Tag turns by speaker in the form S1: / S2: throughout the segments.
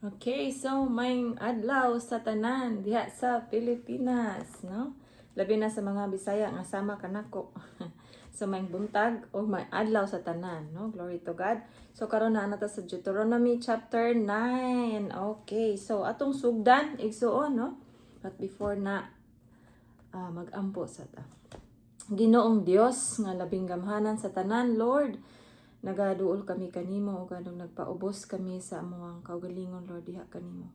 S1: Okay, so may adlaw sa tanan diha sa Pilipinas, no? Labi na sa mga Bisaya nga sama kanako. So may buntag o may adlaw sa tanan, no? Glory to God. So karon na ta sa Deuteronomy chapter 9. Okay, so atong sugdan igsuon, no? But before na magampo sa ta. Ginoong Dios nga labing gamhanan sa tanan, Lord, nagaduol kami kanimo o ganong nagpaubos kami sa among kaugalingon, Lord, diha kanimo.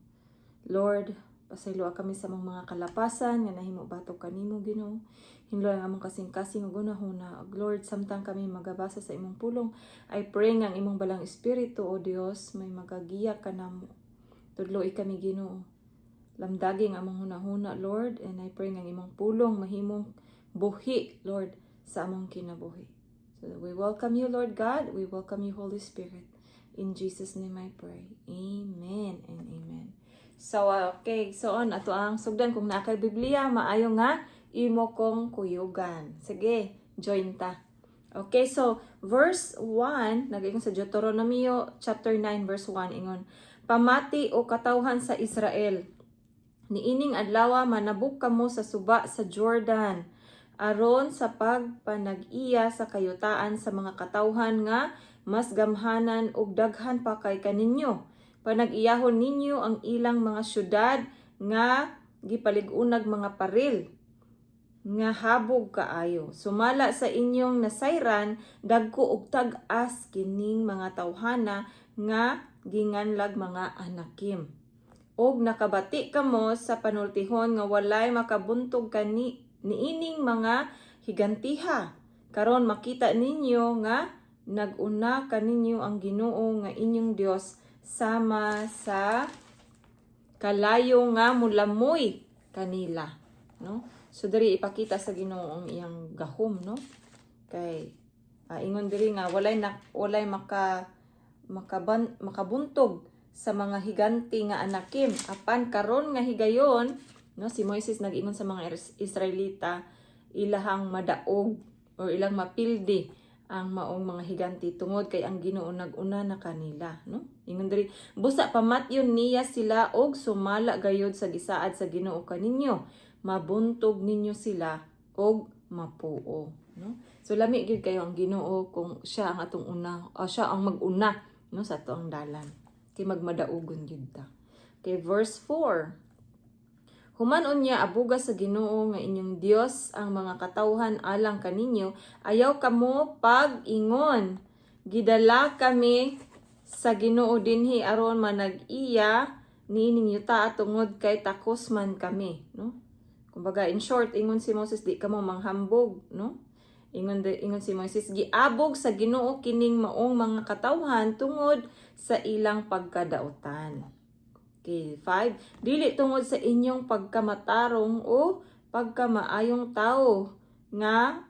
S1: Lord, pasayloa kami sa mga kalapasan nga nahimo batok kanimo, Ginoo. Hinlo ang among kasing-kasing ug gunahuna. Lord, samtang kami magabasa sa imong pulong, I pray nga ang imong balang espiritu, o Dios, may magagiya kanamo. Tudloi kami, Ginoo. Lamdagi ang among hunahuna, Lord, and I pray nga ang imong pulong mahimong buhi, Lord, sa among kinabuhi. So we welcome you, Lord God. We welcome you, Holy Spirit. In Jesus' name I pray. Amen and amen. So, okay. So, ato ang sugdan. Kung nakay Biblia, maayo nga, imo kong kuyugan. Sige, join ta. Okay, so, verse 1, nag-ingon sa Deuteronomy chapter 9, verse 1, ingon, pamati o katawhan sa Israel. Niining adlawa manabuk kamo sa suba sa Jordan, aron sa pagpanag-iya sa kayutaan sa mga katawhan nga mas gamhanan ug daghan pa kay kaninyo. Panag-iyahon ninyo ang ilang mga syudad nga gipalig-unag mga paril nga habog kaayo. Sumala sa inyong nasayran dagko og tag-as kining mga tawhana nga ginganlag mga anakim. Og nakabati kamo sa panultihon nga walay makabuntog niining mga higantiha. Karon makita ninyo nga naguna kaninyo ang Ginoo nga inyong Dios sama sa kalayo nga mulamoy kanila, no? So diri ipakita sa Ginoo ang iyang gahom, no? Kay ingon diri nga walay makabuntog sa mga higanti nga anakim. Apan karon nga higayon, no, si Moises nag-ingon sa mga Israelita, ilahang madaog o ilang mapildi ang maong mga higanti tungod kay ang Ginoo nag-una na kanila, no? Ingon diri, busa pamatyon niya sila og sumala gayod sa gisaad sa Ginoo kaninyo. Mabuntog ninyo sila og mapuo, no? So lami gyud kayo ang Ginoo kung siya ang atong una, o siya ang mag-una, no, sa atong dalan. Kay magmadaugon gyud ta. Okay, verse 4. Humanon niya abuga sa Ginoo nga inyong Dios ang mga katawhan alang kaninyo, ayaw kamo pag-ingon. Gidala kami sa Ginoo dinhi aron manag-iya niining yuta tungod kay takos man kami, no? Kumbaga in short, ingon si Moses, di kamo manghambog, no? Ingon si Moses, giabog sa Ginoo kining maong mga katawhan tungod sa ilang pagkadautan. Okay, 5. Dili tungod sa inyong pagkamatarong o pagkamaayong tao nga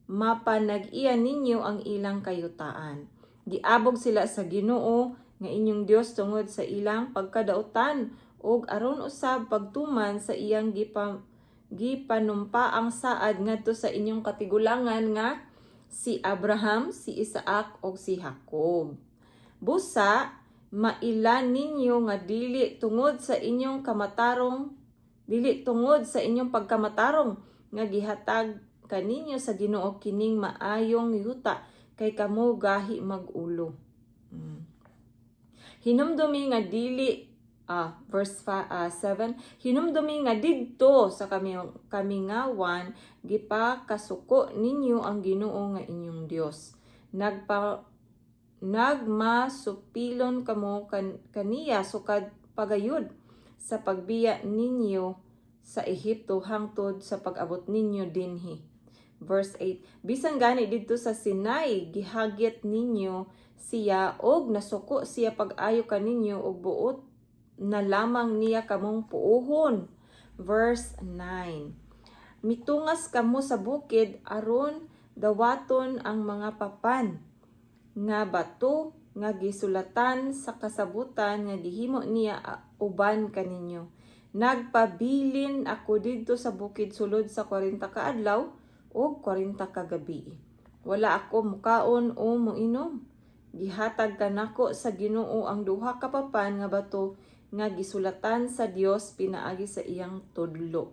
S1: mapanag-iya ninyo ang ilang kayutaan. Giabog sila sa Ginoo nga inyong Dios tungod sa ilang pagkadautan ug aron usab pagtuman sa iyang gipanumpaang saad ngadto sa inyong katigulangan nga si Abraham, si Isaac ug si Jacob. Busa mailan ninyo nga dili tungod sa inyong pagkamatarong nga gihatag kaninyo sa Ginoo kining maayong yuta kay kamo gahi mag-ulo. Hinumdumi nga dili verse 7, hinumdumi nga didto sa kamingawan gipakasuko ninyo ang Ginoo nga inyong Dios. Nagmasupilon kamo kaniya sukad pagayud sa pagbiya ninyo sa Ehipto hangtod sa pag-abot ninyo dinhi. Verse 8, bisan gani didto sa Sinai gihagit ninyo siya og nasuko siya pag-ayo kaninyo og buot na lamang niya kamong puuhon. Verse 9, mitungas kamo sa bukid aron dawaton ang mga papan nga bato nga gisulatan sa kasabutan nga gihimo niya uban kaninyo. Nagpabilin ako didto sa bukid sulod sa 40 ka adlaw o 40 ka gabi. Wala ako mukaon o muinom. gihatag kanako sa Ginoo ang duha ka papan nga bato nga gisulatan sa Dios pinaagi sa iyang tudlo.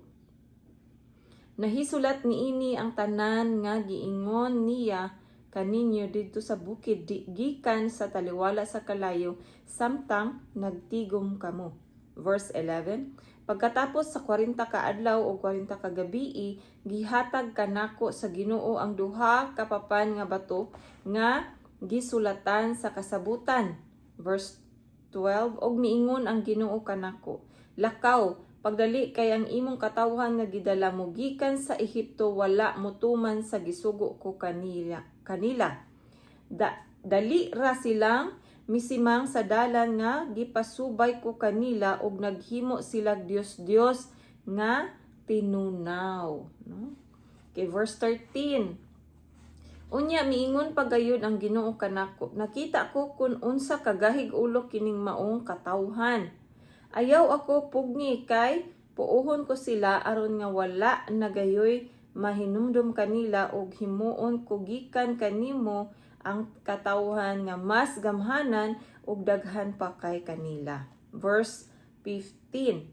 S1: Nahisulat niini ang tanan nga giingon niya kaninyo didto sa bukid gikan sa taliwala sa kalayo samtang nagtigom kamo. Verse 11, pagkatapos sa 40 ka adlaw o 40 ka gabii, gihatag kanako sa Ginoo ang duha ka papan nga bato nga gisulatan sa kasabutan. Verse 12, og miingon ang Ginoo kanako, lakaw, pagdali kay ang imong katawhan nga gidala mo gikan sa Ehipto wala motuman sa gisugo ko kanila. Dali ra silang misimang sa dalan nga gipasubay ko kanila og naghimo sila Dios nga tinunaw. No? Okay, verse 13. Unya miingon pagayod ang Ginoo kanako, nakita ko kun unsa kagahig ulo kining maong katawhan. Ayaw ako pugni kay puuhon ko sila aron nga wala nagayoy mahinumdum kanila og himuon ko gikan kanimo ang katawhan nga mas gamhanan ug daghan pa kay kanila. Verse 15.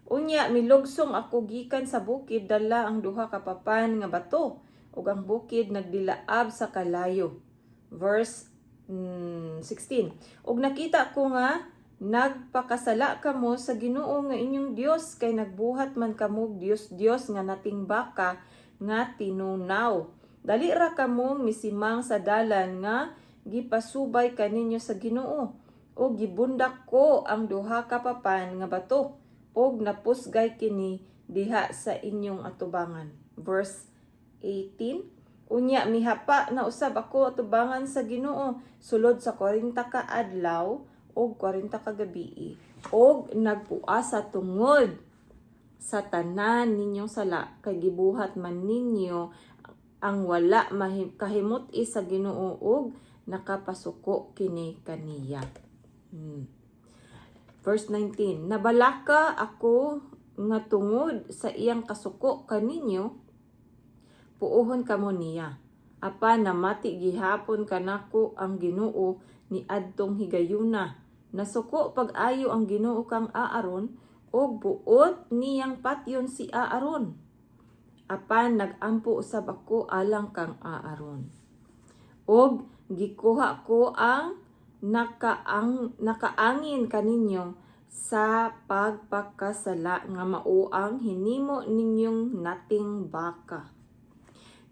S1: Unya milugsong ako gikan sa bukid dala ang duha ka papan nga bato ug ang bukid nagdilaab sa kalayo. Verse 16. Ug nakita ko nga nagpakasala kamo sa Ginoo nga inyong Dios kay nagbuhat man kamo Dios nga nating baka nga tinunaw. Dali ra kamo misimang sa dalan nga gipasubay kaninyo sa Ginoo. O gibundak ko ang duha ka papan nga bato og napusgay kini diha sa inyong atubangan. Verse 18. Unya mihapa na usab ako atubangan sa Ginoo sulod sa 40 ka adlaw og 40 ka gabii og nagpuasa tungod sa tanan ninyong sala kay gibuhat man ninyo ang wala kahimot-i sa Ginoo og nakapasuko kini kaniya. Verse 19, nabalaka ako nga tungod sa iyang kasuko kaninyo puuhon kamo niya. Apan namati gihapon kanako ang Ginoo ni adtong higayuna. Nasuko pag-ayo ang Ginoo kang Aaron og buot niyang patyon si Aaron. Apan nagampo usab ako alang kang Aaron. Og gikuha ko ang nakaangin kaninyo sa pagpakasala nga mao ang hinimo ninyong nating baka.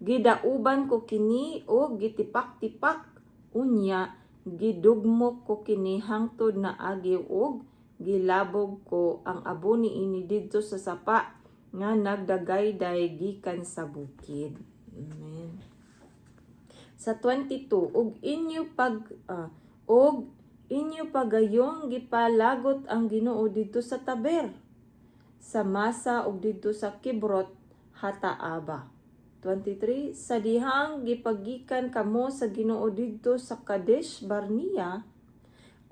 S1: Gidauban ko kini og gitipak-tipak unya gidugmok ko kini hangtod na agiw og gilabog ko ang abo niini didto sa sapa nga nagdagayday gikan sa bukid. Amen. Sa 22, og inyo pagayong gipalagot ang Ginoo didto sa Taber, sa Masa ug didto sa Kibrot Hataaba. 23, sa dihang gipagikan kamo sa Ginoo didto sa Kadesh Barnea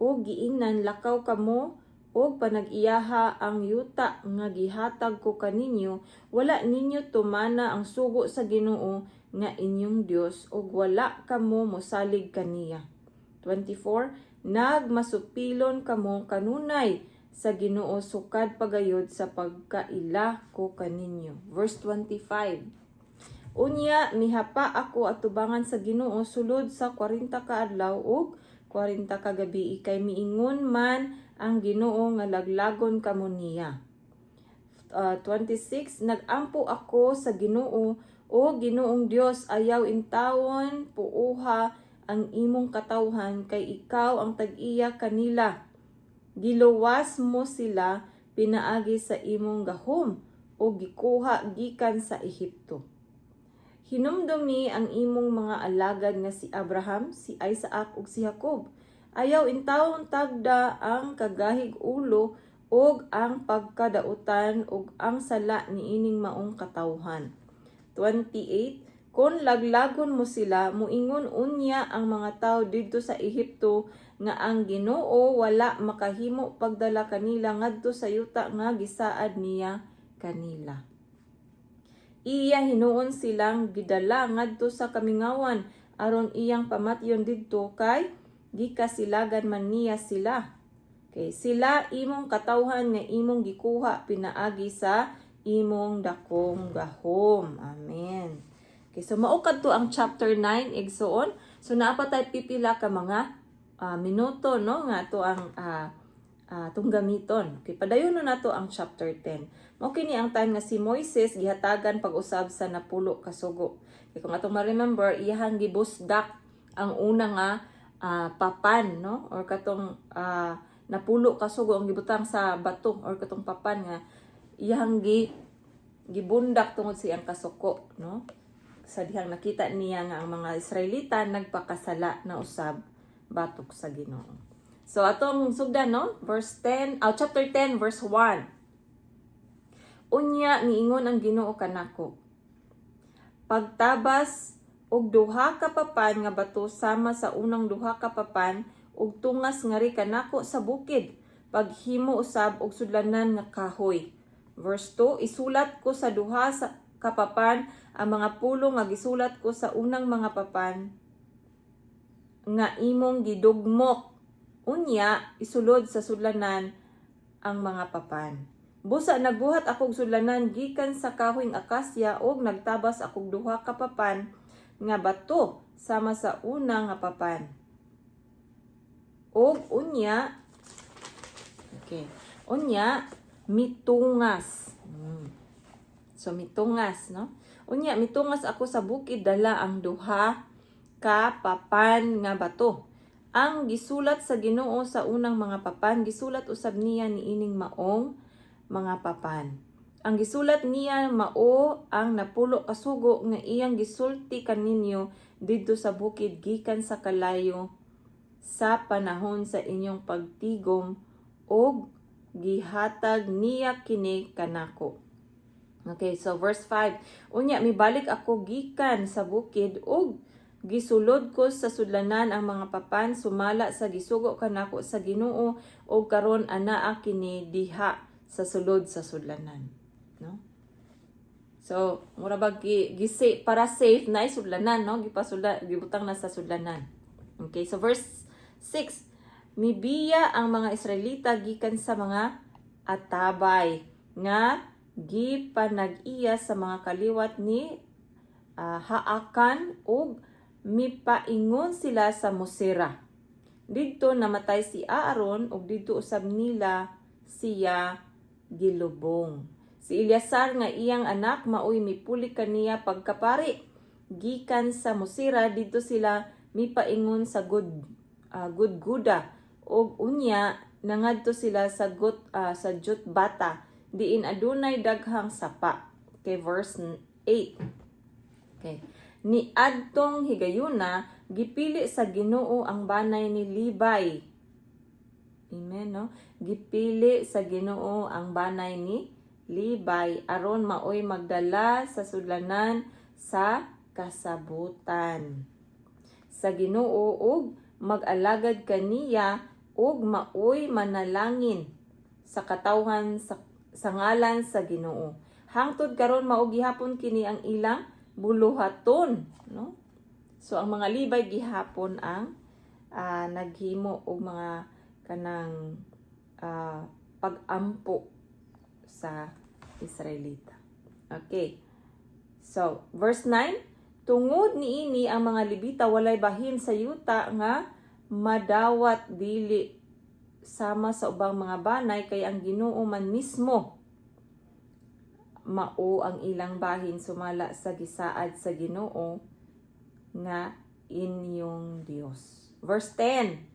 S1: o giingnan lakaw kamo o panag-iyaha ang yuta nga gihatag ko kaninyo, wala ninyo tumana ang sugo sa Ginoo nga inyong Dios ug wala kamo mosalig kaniya. 24, nagmasupilon kamo kanunay sa Ginoo sukad pagayod sa pagkaila ko kaninyo. Verse 25. Unya mihapa ako atubangan sa Ginoo sulod sa 40 ka adlaw ug 40 ka gabii kay miingon man ang Ginoo nga laglagon kamo niya. 26 nagampo ako sa Ginoo o Ginoong Dios ayaw intawon puuha ang imong katawhan kay ikaw ang tag-iya kanila. Giluwas mo sila pinaagi sa imong gahom o gikuha gikan sa Ehipto. Hinumdumi ang imong mga alagad nga si Abraham, si Isaac ug si Jacob. Ayaw intawon tagda ang kagahig ulo ug ang pagkadautan ug ang sala niining maong katawhan. 28 Kung laglagon mo sila, muingon unya ang mga tao didto sa Ehipto nga ang Ginoo wala makahimo pagdala kanila ngadto sa yuta nga gisaad niya kanila. Iya hinuon silang gidala ngadto sa kamingawan aron iyang pamatyon didto kay gikasilagan man niya sila. Okay, sila imong katawhan nga imong gikuha pinaagi sa imong dakong gahom. Amen. Okay, so mao kadto ang chapter 9 igsoon. So naa pa tay pipila ka mga minuto no nga to ang itong gamiton. Okay, padayon na nato ang chapter 10. Mao kini ang time nga si Moises gihatagan pag-usab sa napulo ka sugo. Okay, kung atong ma-remember, iyang gibusdak ang una nga papan, no? Or katong napulo ka sugo ang gibutang sa bato or katong papan nga iyang gibundak tungod siyang kasuko, no? Sa dihang nakita niya nga ang mga Israelita nagpakasala na usab batok sa Ginoo. So atong sugdan no, chapter 10 verse 1. Unya niingon ang Ginoo kanako, pagtabas og duha ka papan nga bato sama sa unang duha ka papan ug tungas ngari kanako sa bukid, paghimo usab og sudlanan nga kahoy. Verse 2, isulat ko sa duha ka papan ang mga pulong nga gisulat ko sa unang mga papan nga imong gidugmok. Unya, isulod sa sudlanan ang mga papan. Busa nagbuhat akong sudlanan gikan sa kahoyng akasya ug nagtabas akong duha ka papan nga bato sama sa una nga papan. Ug unya, mitungas. So mitungas, no? Unya mitungas ako sa bukid dala ang duha ka papan nga bato. Ang gisulat sa Ginoo sa unang mga papan, gisulat usab niya niining maong mga papan. Ang gisulat niya mao ang napulo ka sugo nga iyang gisulti kaninyo didto sa bukid gikan sa kalayo sa panahon sa inyong pagtigom og gihatag niya kini kanako. Okay, so verse 5. Unya mibalik ako gikan sa bukid ug gisulod ko sa sudlanan ang mga papan sumala sa gisugo kanako sa Ginoo ug karon anaa kini diha sa sulod sa sudlanan, no? So mura ba gisi para safe na sudlanan, no? Gibutang na sa sudlanan. Okay, so verse 6. Mibiya ang mga Israelita gikan sa mga atabay nga gipanag-iya sa mga kaliwat ni Haakan ug mipaingon sila sa Mosera. Didto namatay si Aaron ug didto usab nila siya gilubong. Si Eleazar nga iyang anak maoy mipuli kaniya pagkapari. Gikan sa Mosera didto sila mipaingon sa Gudguda ug unya nangadto sila sa Jotbata diin adunay daghang sapa. Okay, verse 8. Okay. Ni adtong higayuna gipili sa Ginoo ang banay ni Libay. Amen, no? Gipili sa Ginoo ang banay ni Libay aron maoy magdala sa sudlanan sa kasabutan sa Ginoo ug mag-alagad kaniya ug maoy manalangin sa katawhan sa ngalan sa Ginoo. Hangtod karon mao gihapon kini ang ilang buluhaton, no? So ang mga Libay gihapon ang naghimo og mga kanang pag-ampo sa Israelita. Okay. So verse 9, tungod niini ang mga Levita walay bahin sa yuta nga madawat dili sama sa ubang mga banay kay ang Ginoo man mismo mao ang ilang bahin sumala sa gisaad sa Ginoo nga inyong Dios. Verse 10.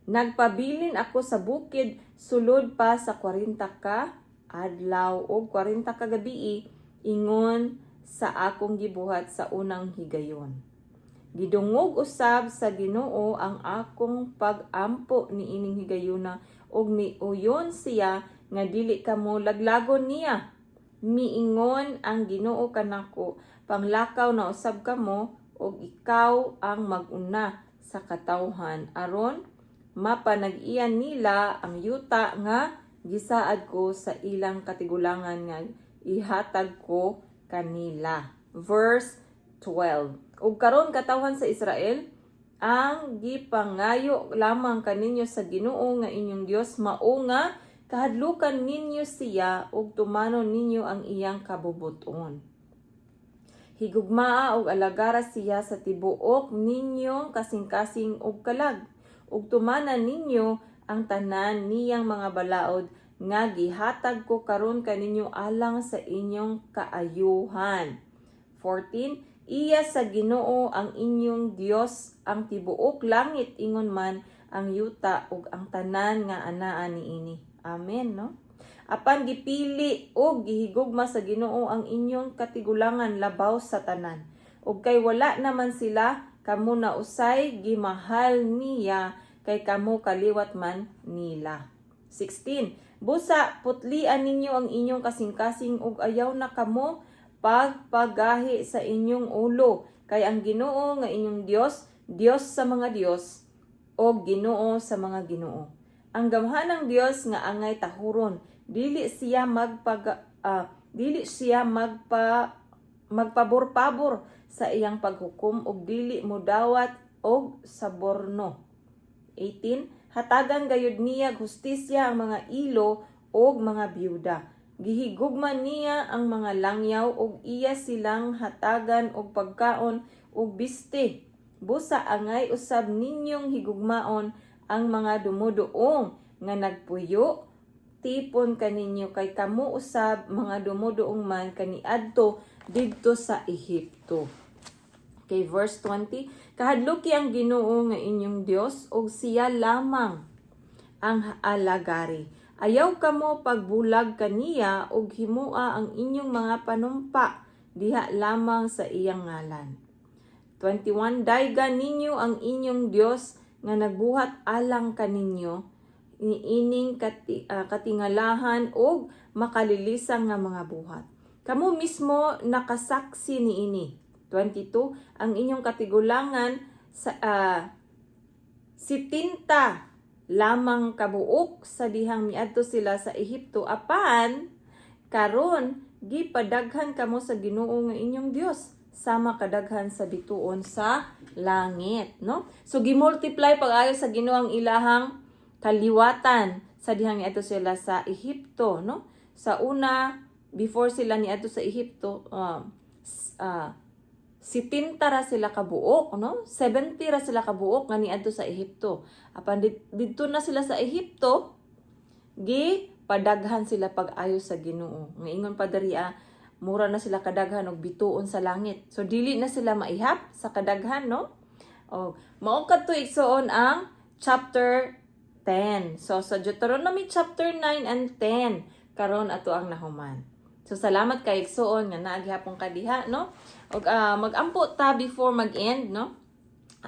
S1: Nagpabilin ako sa bukid sulod pa sa 40 ka adlaw o 40 ka gabi ingon sa akong gibuhat sa unang higayon. Gidungog usab sa Ginoo ang akong pag-ampo niining higayuna ug miuyon siya nga dili kamo laglagon niya. Miingon ang Ginoo kanako, panglakaw na usab kamo ug ikaw ang mag-una sa katawhan aron mapanag-iyan nila ang yuta nga gisaad ko sa ilang katigulangan nga ihatag ko kanila. Verse 12. Ug karon katawhan sa Israel, ang gipangayo lamang kaninyo sa Ginoo nga inyong Dios mao nga kahadlukan ninyo siya ug tumanon ninyo ang iyang kabubuton. Higugmaa og alagara siya sa tibuok ninyong kasing-kasing og kalag ug tumanan ninyo ang tanan niyang mga balaod nga gihatag ko karon kaninyo alang sa inyong kaayuhan. 14 Iya sa Ginoo ang inyong Dios ang tibuok langit ingon man ang yuta ug ang tanan nga anaa niini. Amen, no? Apan gipili og gihigugma sa Ginoo ang inyong katigulangan labaw sa tanan. Ug kay wala naman sila kamo na usay gimahal niya kay kamo kaliwat man nila. 16 Busa putlian ninyo ang inyong kasing-kasing ug ayaw na kamo pagpagahi sa inyong ulo kay ang Ginoo nga inyong Dios, Dios sa mga Dios o Ginoo sa mga Ginoo. Ang gamhanang Dios nga angay tahuron, dili siya magpabor-pabor sa iyang paghukom ug dili modawat og saborno. 18 Hatagan gayud niya hustisya ang mga ilo ug mga biyuda. Gihigugma niya ang mga langyaw ug iya silang hatagan og pagkaon ug biste. Busa angay usab ninyong higugmaon ang mga dumuduong nga nagpuyo tipon kaninyo kay kamo usab mga dumuduong man kaniadto didto sa Ehipto. Okay, verse 20. Kahadluki ang Ginoo nga inyong Dios ug siya lamang ang alagari. Ayaw kamo pagbulag kaniya ug himua ang inyong mga panumpa diha lamang sa iyang ngalan. 21 Daygan ninyo ang inyong Dios nga nagbuhat alang kaninyo niining katingalahan ug makalilisang nga mga buhat. Kamo mismo nakasaksi niini. 22 Ang inyong katigulangan sa 70 lamang kabuok sa dihang miadto sila sa Ehipto apan karon gipadaghan kamo sa Ginoo nga inyong Dios sama kadaghan sa bituon sa langit, no? So gimultiply pag-ayo sa Ginoo ang ilahang kaliwatan sa dihang miadto sila sa Ehipto, no? Sa una before sila niadto sa Ehipto 70 ra sila kabuok, no? 70 ra sila kabuok nga niadto sa Ehipto. Apan didto na sila sa Ehipto, padaghan sila pag-ayo sa Ginoo. Nga ingon pa diriya, mura na sila kadaghan og bituon sa langit. So dili na sila maihap sa kadaghan, no? O mao kadto igsoon ang chapter 10. So sa Deuteronomy chapter 9 and 10 karon ato ang nahuman. So salamat kay igsoon nga naaghapon ka diha, no? Og magampo ta before mag-end, no?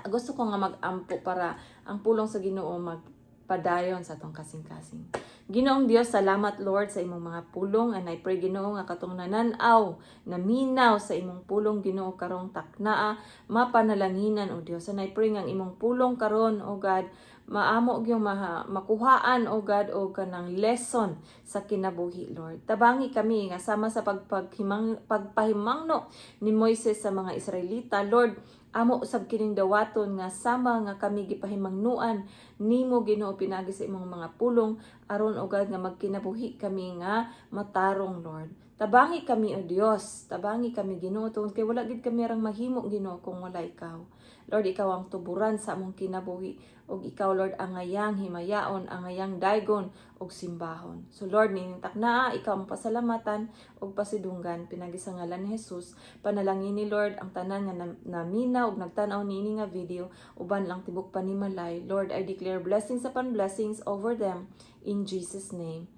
S1: Gusto ko nga magampo para ang pulong sa Ginoo magpadayon sa atong kasing-kasing. Ginoong Dios, salamat Lord sa imong mga pulong, and I pray Ginoo nga katong nananaw naminaw sa imong pulong Ginoo karong taknaa mapanalanginan o Dios. And I pray nga ang imong pulong karon o God maamo gyung makuhaan o God o kanang lesson sa kinabuhi Lord. Tabangi kami nga sama sa pagpahimangno ni Moises sa mga Israelita Lord. Amo usab kining dawaton nga sama nga kami gipahimangnuan nimo Ginoo pinagi sa imong mga pulong aron o God nga magkinabuhi kami nga matarong Lord. Tabangi kami o Dios, tabangi kami Ginoo tungod kay wala gid kami rang mahimo Ginoo kung wala ikaw. Lord, ikaw ang tuburan sa among kinabuhi ug ikaw Lord ang ngayang himayaon, ang ngayang daygon ug simbahon. So Lord, ninintak na ikaw ang pasalamatan ug pasidunggan pinagi sa ngalan ni Jesus. Panalangin ni Lord ang tanan nga namina ug nagtan-aw niini nga video uban lang tibok panimalay. Lord, I declare blessings upon blessings over them in Jesus name.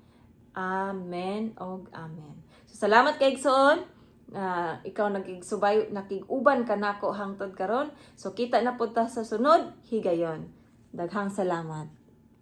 S1: Amen og amen. So salamat kay igsoon. Ikaw nakiguban ka nako hangtod karon. So kita na pud ta sa sunod higayon. Daghang salamat.